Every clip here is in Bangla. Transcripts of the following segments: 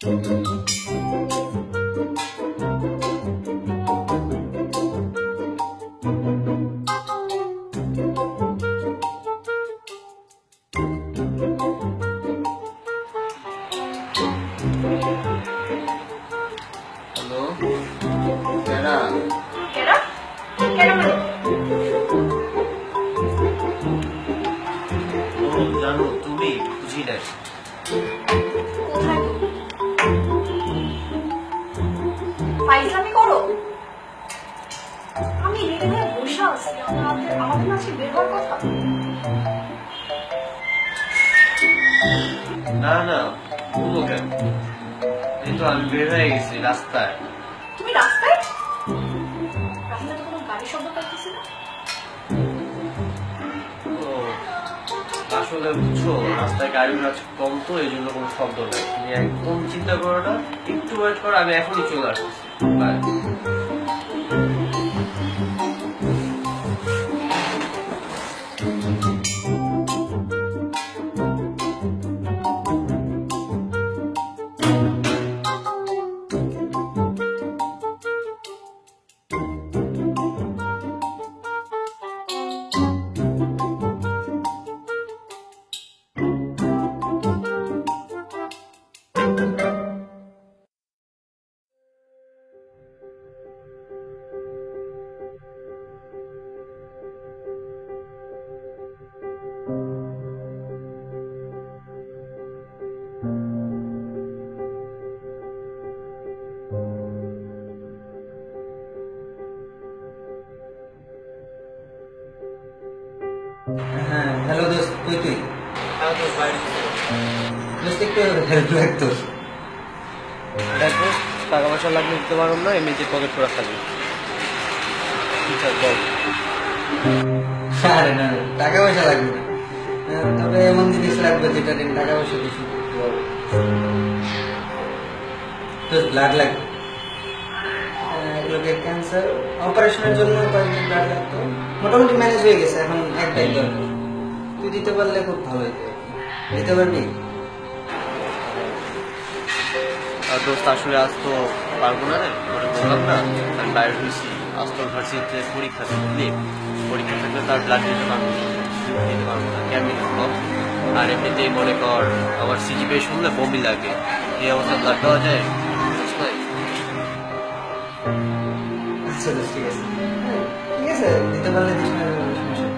হ্যালো, কেডা? কেডা? কেডা মানে? ও জানো তুমি, বুঝি নাই। কোথায় তুমি? ফাইজলামি করো? আমি রেডি হয়ে বসে আছি, আমাদের আজকে বের হওয়ার কথা। না না, বলবো কেন? এই তো আমি বের হয়ে গেছি রাস্তায়। তুমি রাস্তায়? রাস্তায় তো কোনো গাড়ির শব্দ পাইতেছি না। ও আসলে বুঝছো, রাস্তায় গাড়ি ঘোড়া কম তো, এই জন্য কোনো শব্দ নেই। তুমি একদম চিন্তা করো না, একটু ওয়েট করো, আমি এখনই চলে আসছি। বাই। হ্যাঁ হ্যালো দোস্ত, তুই হ্যাঁ তো বাইরে দোস্ত একটু হেল্প লাগতো। দেখো, টাকা পয়সা লাগলে দিতে পারো না, এমনিতে পকেট করা থাকবে। ঠিক আছে, বল। আরে না না, টাকা পয়সা লাগবে না। তবে এমন জিনিস লাগবে যেটা দিন টাকা পয়সা বেশি করতে হবে। দোস্ত ব্লাড লাগবে। এগুলোকে ক্যান্সার অপারেশনের জন্য কয়েকদিন ব্লাড লাগতো, মোটামুটি ম্যানেজ হয়ে গেছে, এখন একটাই দরকার। তুই দিতে পারলে খুব ভালো হতো আর কি। দিতে পারবি? আর দোস্ত আসলে আজ তো পারবো না রে, মানে বললাম না আমি বাইরে হয়েছি। আজ তো ভার্সিটিতে পরীক্ষা বুঝলি, পরীক্ষা থাকলে তার ব্লাড দিতে পারবো না, দিতে পারবো না কেমনি সম্ভব। আর এমনিতেই মনে কর আমার সিজিপিএ শুনলে বমি লাগে, এই অবস্থায় ব্লাড দেওয়া যায়? বুঝলি? আচ্ছা দোস্ত, ঠিক আছে ঠিক আছে, দিতে পারলে দিস না, সমস্যা নেই।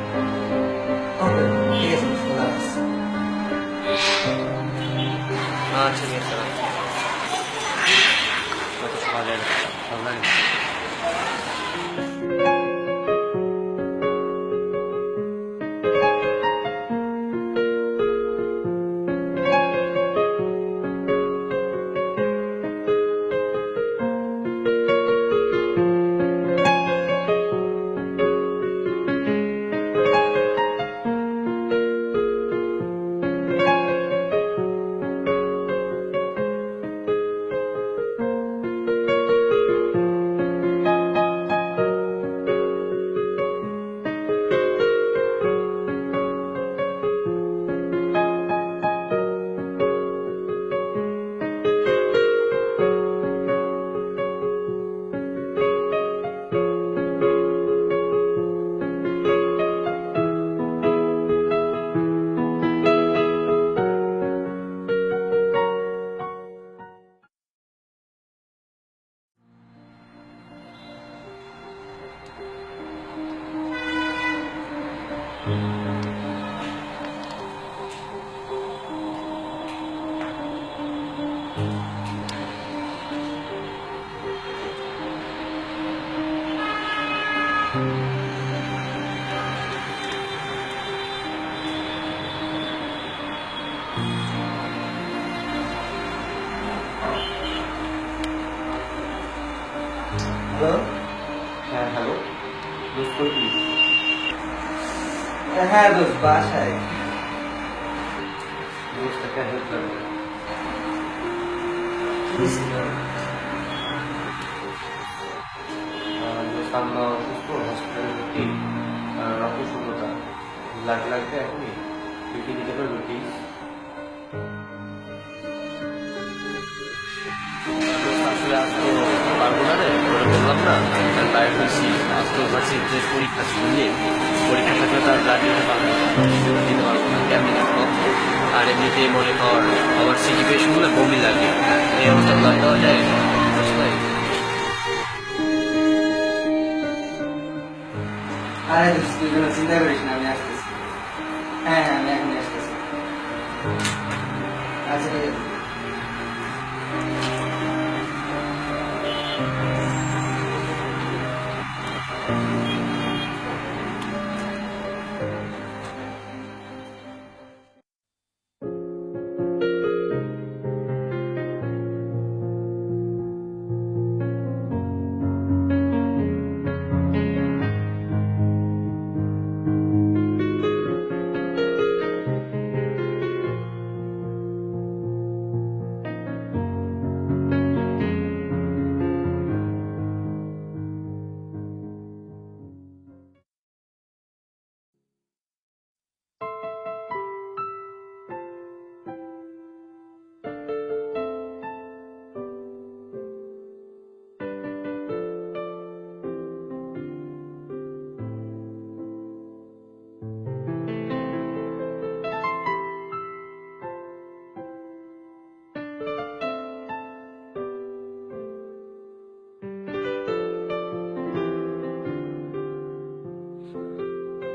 ওকে ঠিক আছে, খোলা আছে। আচ্ছা ঠিক আছে, রাখ। হয়তো সকালে ভালো লাগে। হ্যালো। হ্যাঁ হ্যালো, দোস্ত কই তুমি? হ্যাঁ দোস্ত, বাসায়। দোস্ত একটা হেল্প লাগবে। দোস্ত আমরা অসুস্থ, হসপিটালে ভর্তি, রক্ত শূন্যতা, ব্লাড লাগবে এখনই। তুই কি দিতে পারবি প্লিজ? না, তার বাইরে হয়েছি আজকাল ভার্সিটিতে পরীক্ষা ছিল, পরীক্ষা থাকলে তার ব্লাড দিতে পারবো না, দিতে পারবো না, কেমনি দেখো। আর এমনিতে মনে কর আমার সিজিপি শুনলে বমি লাগে, এই অবস্থা ব্লাড দেওয়া যায় বুঝলে? আরে দোস্ত, তুই কোনো চিন্তা করিস না, আমি আসতেছি। হ্যাঁ হ্যাঁ, আমি এখনই আসতেছি। আচ্ছা ঠিক আছে।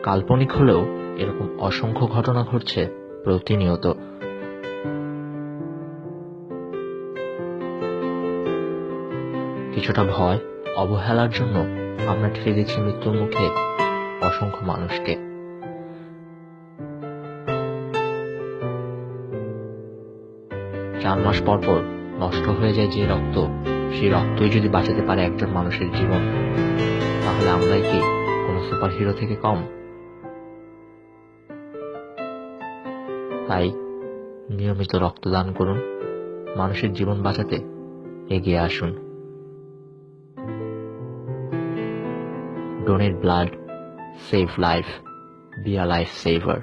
কাল্পনিক হলেও এরকম অসংখ্য ঘটনা ঘটছে প্রতিনিয়ত। কিছুটা ভয়, অবহেলার জন্য আমরা ঠেলে দিচ্ছি মৃত্যুর মুখে অসংখ্য মানুষকে। 4 মাস পর পর নষ্ট হয়ে যায় যে রক্ত, সেই রক্তই যদি বাঁচাতে পারে একজন মানুষের জীবন, তাহলে আমরাই কি কোনো সুপার হিরো থেকে কম? তাই নিয়মিত রক্তদান করুন, মানুষের জীবন বাঁচাতে এগিয়ে আসুন। Donate blood, save life, be a life saver.